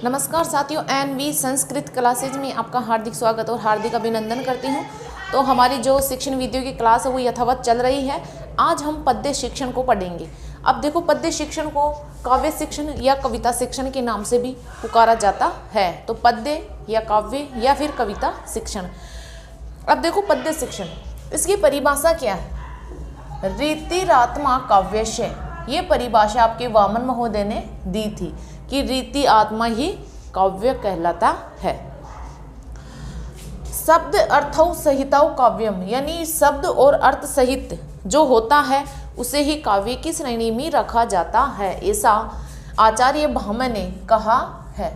नमस्कार साथियों, N V Sanskrit classes में आपका हार्दिक स्वागत और हार्दिक अभिनंदन करती हूँ। तो हमारी जो शिक्षण वीडियो की क्लास है वो यथावत चल रही है। आज हम पद्य शिक्षण को पढ़ेंगे। अब देखो, पद्य शिक्षण को काव्य शिक्षण या कविता शिक्षण के नाम से भी पुकारा जाता है। तो पद्य या काव्य या फिर कविता शिक्षण। अब देखो, पद्य शिक्षण, इसकी परिभाषा क्या है? रीतिरात्मा काव्यस्य, ये परिभाषा आपके वामन महोदय ने दी थी कि रीति आत्मा ही काव्य कहलाता है। शब्द अर्थौ सहितौ काव्यम, यानी शब्द और अर्थ सहित जो होता है उसे ही काव्य की श्रेणी में रखा जाता है, ऐसा आचार्य भामह ने कहा है।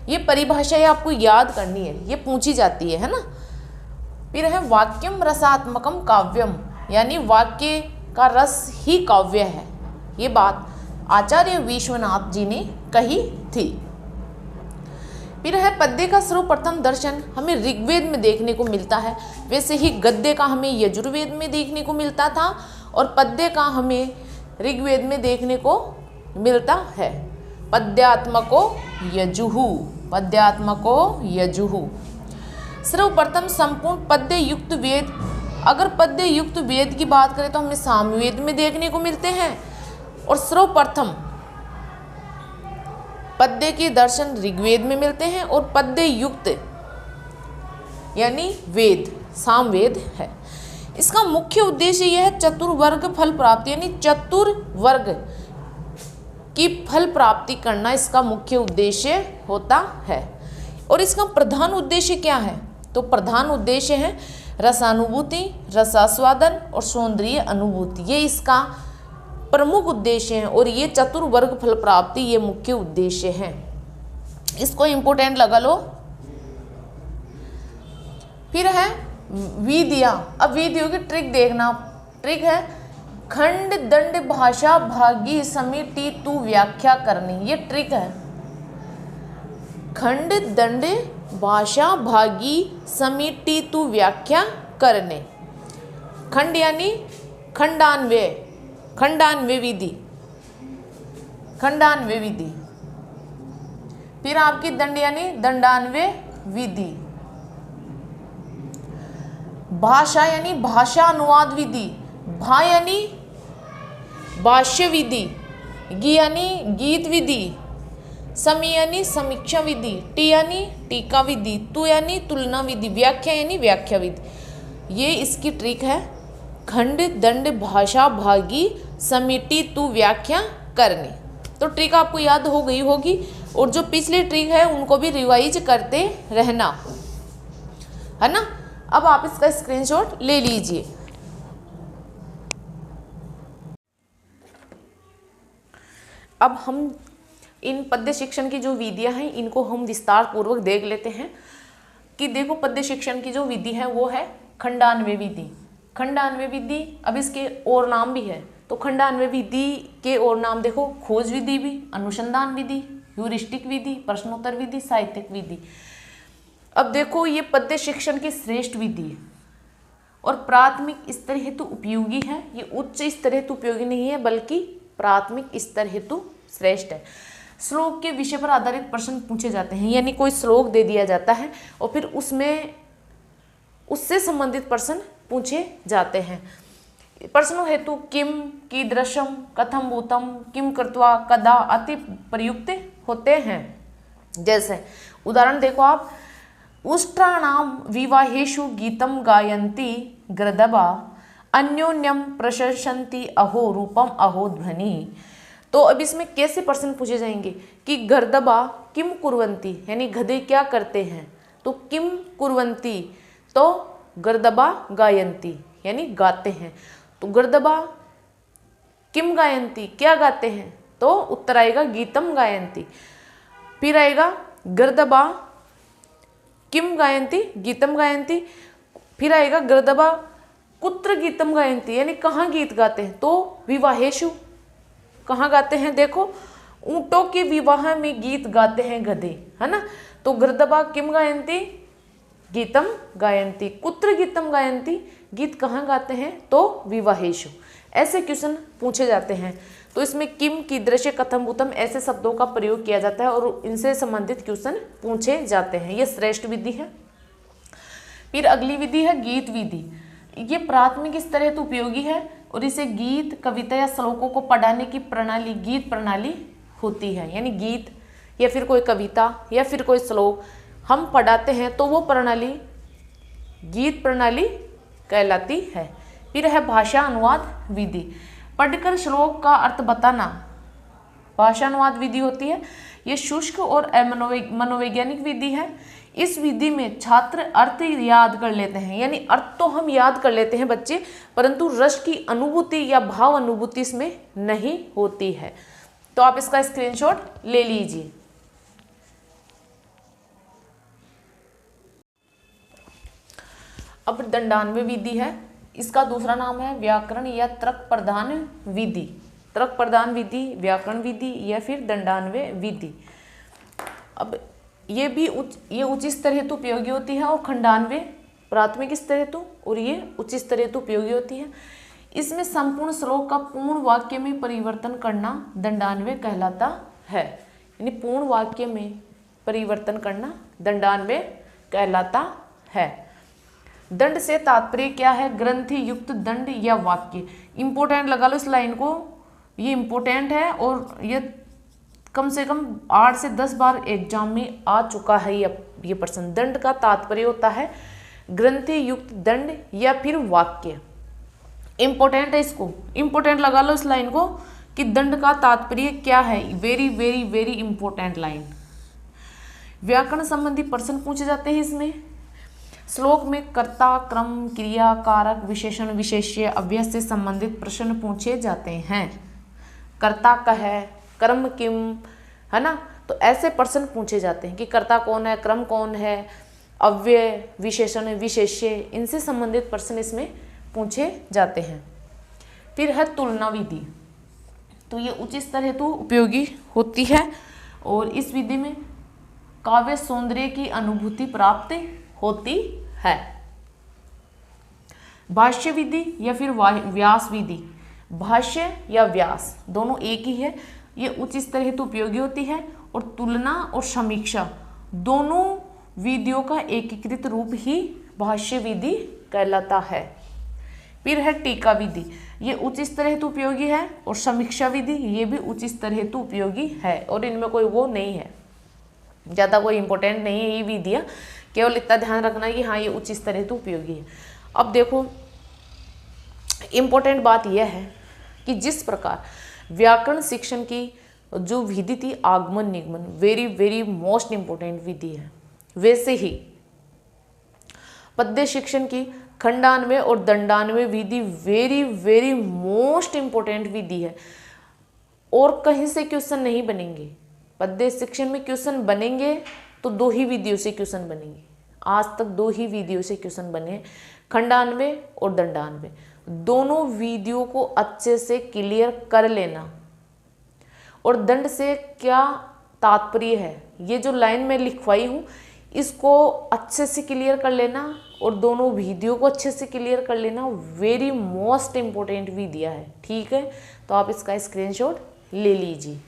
ये परिभाषा आपको याद करनी है, ये पूछी जाती है ना। फिर है वाक्यम रसात्मकम काव्यम, यानी वाक्य का रस ही काव्य है। ये बात आचार्य विश्वनाथ जी ने कही थी। फिर है पद्य का सर्वप्रथम दर्शन हमें ऋग्वेद में देखने को मिलता है। वैसे ही गद्य का हमें यजुर्वेद में देखने को मिलता था और पद्य का हमें ऋग्वेद में देखने को मिलता है। पद्यात्मको यजुहु, पद्यात्मको यजुहु। सर्वप्रथम संपूर्ण पद्य युक्त वेद, अगर पद्य युक्त वेद की बात करें तो हमें सामवेद में देखने को मिलते हैं और सर्वप्रथम पद्य के दर्शन ऋग्वेद में मिलते हैं और पद्य युक्त यानी वेद सामवेद है। इसका मुख्य उद्देश्य यह है चतुर्वर्ग फल प्राप्ति, यानी चतुर्वर्ग की फल प्राप्ति करना इसका मुख्य उद्देश्य होता है। और इसका प्रधान उद्देश्य क्या है? तो प्रधान उद्देश्य है रसानुभूति, रसास्वादन और सौंदर्य अनुभूति, ये इसका प्रमुख उद्देश्य है। और ये चतुर्वर्ग फल प्राप्ति ये मुख्य उद्देश्य है। इसको इंपोर्टेंट लगा लो। फिर है विधिया। अब विधियों की ट्रिक देखना। ट्रिक है खंड दंड भाषा भागी समिति तू व्याख्या करनी, ये ट्रिक है। खंड दंड भाषा भागी समिति तू व्याख्या करने। खंड यानी खंडान्वय, खंडान्वय विधि, खंडान्वय विधि। फिर आपकी दंड यानी दंडान्वय विधि। भाषा यानी भाषा अनुवाद विधि। भा यानी भाष्य विधि। गी यानी गीत विधि। समी यानी समीक्षा विधि। टी यानी टीका विधि। तु यानी तुलना विधि। व्याख्या यानी व्याख्या विधि। ये इसकी ट्रिक है। खंड दंड भाषा भागी समिति तू व्याख्या करने। तो ट्रिक आपको याद हो गई होगी और जो पिछली ट्रिक है उनको भी रिवाइज करते रहना, है ना। अब आप इसका स्क्रीनशॉट ले लीजिए। अब हम इन पद्य शिक्षण की जो विधियां हैं इनको हम विस्तार पूर्वक देख लेते हैं कि देखो, पद्य शिक्षण की जो विधि है वो है खंडान्वय विधि। खंडान्वय विधि, अब इसके और नाम भी है। तो खंडान्वय विधि के और नाम देखो, खोज विधि भी, अनुसंधान विधि, ह्यूरिस्टिक विधि, प्रश्नोत्तर विधि, साहित्यिक विधि। अब देखो, ये पद्य शिक्षण की श्रेष्ठ विधि है और प्राथमिक स्तर हेतु उपयोगी है। ये उच्च स्तर हेतु उपयोगी नहीं है बल्कि प्राथमिक स्तर हेतु श्रेष्ठ है। श्लोक के विषय पर आधारित प्रश्न पूछे जाते हैं, यानी कोई श्लोक दे दिया जाता है और फिर उसमें उससे संबंधित प्रश्न पूछे जाते हैं। प्रश्नों हेतु किम, कीदृशम, कथम भूतम, किम कृत्वा, कदा अति प्रयुक्त होते हैं। जैसे उदाहरण देखो आप, उष्ट्राणाम विवाहेषु गीतम गायन्ति गृदभा अन्योन्यम प्रशंसन्ति अहो रूपम अहो ध्वनि। तो अब इसमें कैसे प्रश्न पूछे जाएंगे कि गर्दबा किम कुर्वन्ति, यानी गधे क्या करते हैं। तो किम कुर्वन्ति, तो गर्दबा गायन्ति यानी गाते हैं। तो गर्दबा किम गायन्ति, क्या गाते हैं। तो उत्तर आएगा गीतम गायन्ति। फिर आएगा गर्दबा किम गायन्ति, गीतम गायन्ति। फिर आएगा गर्दबा कुत्र गीतम गायन्ति, यानी कहाँ गीत गाते हैं। तो विवाहेषु, कहाँ गाते हैं। देखो, ऊंटों के विवाह में गीत गाते हैं गधे, है ना। तो गर्दबा किम गायन्ति, गीतम गायन्ति। कुत्र गीतम गायन्ति, गीत कहाँ गाते हैं। तो विवाहेषु। ऐसे क्वेश्चन पूछे जाते हैं। तो इसमें किम, कीदृश, कथम, उत्तम ऐसे शब्दों का प्रयोग किया जाता है और इनसे संबंधित क्वेश्चन पूछे जाते हैं। ये श्रेष्ठ विधि है। फिर अगली विधि है गीत विधि। ये प्राथमिक स्तर हेतु उपयोगी है और इसे गीत, कविता या श्लोकों को पढ़ाने की प्रणाली गीत प्रणाली होती है। यानी गीत या फिर कोई कविता या फिर कोई श्लोक हम पढ़ाते हैं तो वो प्रणाली गीत प्रणाली कहलाती है। फिर है भाषा अनुवाद विधि। पढ़कर श्लोक का अर्थ बताना भाषा अनुवाद विधि होती है। ये शुष्क और मनोवैज्ञानिक विधि है। इस विधि में छात्र अर्थ याद कर लेते हैं, यानी अर्थ तो हम याद कर लेते हैं बच्चे, परंतु रस की अनुभूति या भाव अनुभूति इसमें नहीं होती है। तो आप इसका स्क्रीनशॉट ले लीजिए। अब दंडान्वय विधि है। इसका दूसरा नाम है व्याकरण या तर्क प्रधान विधि। तर्क प्रधान विधि, व्याकरण विधि या फिर दंडान्वय विधि। अब ये उच्च स्तर हेतु उपयोगी होती है और खंडान्वय प्राथमिक स्तर हेतु और ये उच्च स्तर हेतु उपयोगी होती है। इसमें संपूर्ण श्लोक का पूर्ण वाक्य में परिवर्तन करना दंडान्वय कहलाता है। यानी पूर्ण वाक्य में परिवर्तन करना दंडान्वय कहलाता है। दंड से तात्पर्य क्या है? ग्रंथि युक्त दंड या वाक्य। इंपोर्टेंट लगा लो इस लाइन को, ये इंपोर्टेंट है और ये कम से कम 8 से 10 बार एग्जाम में आ चुका है ये प्रश्न। दंड का तात्पर्य होता है ग्रंथि युक्त दंड या फिर वाक्य। इंपोर्टेंट है, इसको इंपोर्टेंट लगा लो इस लाइन को कि दंड का तात्पर्य क्या है। Very very very important line. व्याकरण संबंधी प्रश्न पूछे जाते हैं इसमें। श्लोक में कर्ता, क्रम, क्रिया, कारक, विशेषण, विशेष्य, अव्यय से संबंधित प्रश्न पूछे जाते हैं। कर्ता का है, क्रम किम, है ना, तो ऐसे प्रश्न पूछे जाते हैं कि कर्ता कौन है, क्रम कौन है, अव्यय, विशेषण, विशेष्य, इनसे संबंधित प्रश्न इसमें पूछे जाते हैं। फिर है तुलना विधि। तो ये उच्च स्तर हेतु उपयोगी होती है और इस विधि में काव्य सौंदर्य की अनुभूति प्राप्त होती है। भाष्य विधि या फिर व्यास विधि। भाष्य या व्यास दोनों एक ही है। ये उच्च स्तर हेतु उपयोगी होती है और तुलना और समीक्षा दोनों विधियों का एकीकृत रूप ही भाष्य विधि कहलाता है। फिर है टीका विधि। ये उच्च स्तर हेतु उपयोगी है और समीक्षा विधि ये भी उच्च स्तर हेतु उपयोगी है और इनमें कोई वो नहीं है, ज़्यादा कोई इंपॉर्टेंट नहीं है ये विधियाँ, केवल इतना ध्यान रखना है कि हाँ ये उच्च स्तर हेतु उपयोगी है। अब देखो इम्पोर्टेंट बात यह है कि जिस प्रकार व्याकरण शिक्षण की जो विधि थी आगमन निगमन, वेरी वेरी मोस्ट इम्पोर्टेंट विधि है, वैसे ही पद्य शिक्षण की खंडान्वय और दंडान्वय विधि वेरी वेरी मोस्ट इम्पोर्टेंट विधि है और कहीं से क्वेश्चन नहीं बनेंगे। पद्य शिक्षण में क्वेश्चन बनेंगे तो 2 ही विधियों से क्वेश्चन बनेंगे। आज तक 2 ही विधियों से क्वेश्चन बने, खंडान्वय और दंडान्वय। दोनों विधियों को अच्छे से क्लियर कर लेना। और दंड से क्या तात्पर्य है, ये जो लाइन में लिखवाई हूँ इसको अच्छे से क्लियर कर लेना और दोनों विधियों को अच्छे से क्लियर कर लेना। वेरी मोस्ट इम्पोर्टेंट विधियाँ है, ठीक है। तो आप इसका स्क्रीनशॉट ले लीजिए।